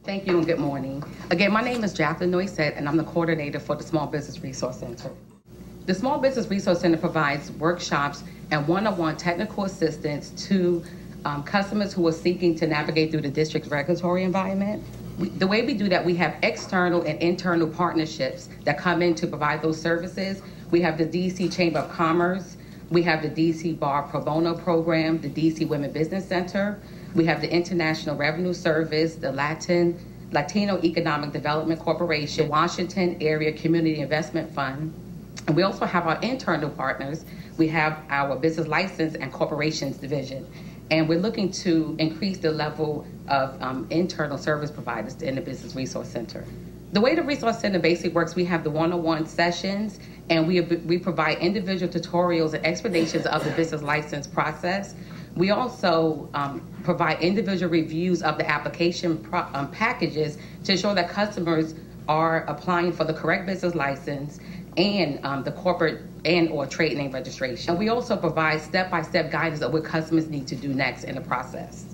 Thank you and good morning. Again, my name is Jacqueline Noisette and I'm the coordinator for the Small Business Resource Center. The Small Business Resource Center provides workshops and one-on-one technical assistance to customers who are seeking to navigate through the district's regulatory environment. The way we do that, we have external and internal partnerships that come in to provide those services. We have the DC Chamber of Commerce, we have the DC Bar Pro Bono Program, the DC Women Business Center, we have the International Revenue Service, the Latino Economic Development Corporation, Washington Area Community Investment Fund, and we also have our internal partners. We have our Business License and Corporations Division, and we're looking to increase the level of internal service providers in the Business Resource Center. The way the Resource Center basically works, we have the one-on-one sessions, and we provide individual tutorials and explanations of the business license process. We also provide individual reviews of the application packages to ensure that customers are applying for the correct business license and the corporate and or trade name registration. And we also provide step-by-step guidance of what customers need to do next in the process.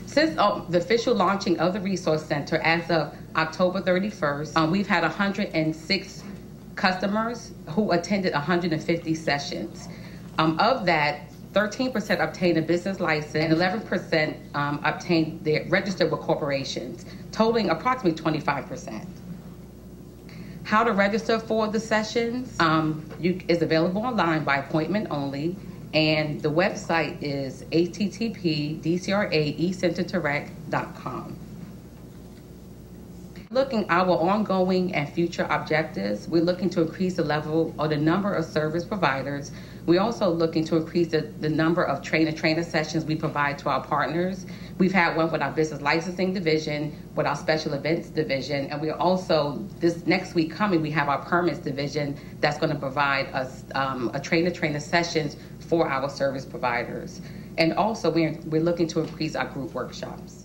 Since the official launching of the Resource Center as of October 31st, we've had 106 customers who attended 150 sessions. Of that, 13% obtained a business license and 11% registered with corporations, totaling approximately 25%. How to register for the sessions is available online by appointment only, and the website is http://dcraecenterdirect.com. Looking at our ongoing and future objectives, we're looking to increase the level or the number of service providers. We're also looking to increase the number of trainer sessions we provide to our partners. We've had one with our business licensing division, with our special events division, and we're also, this next week coming, we have our permits division that's going to provide us a trainer sessions for our service providers. And also we're looking to increase our group workshops.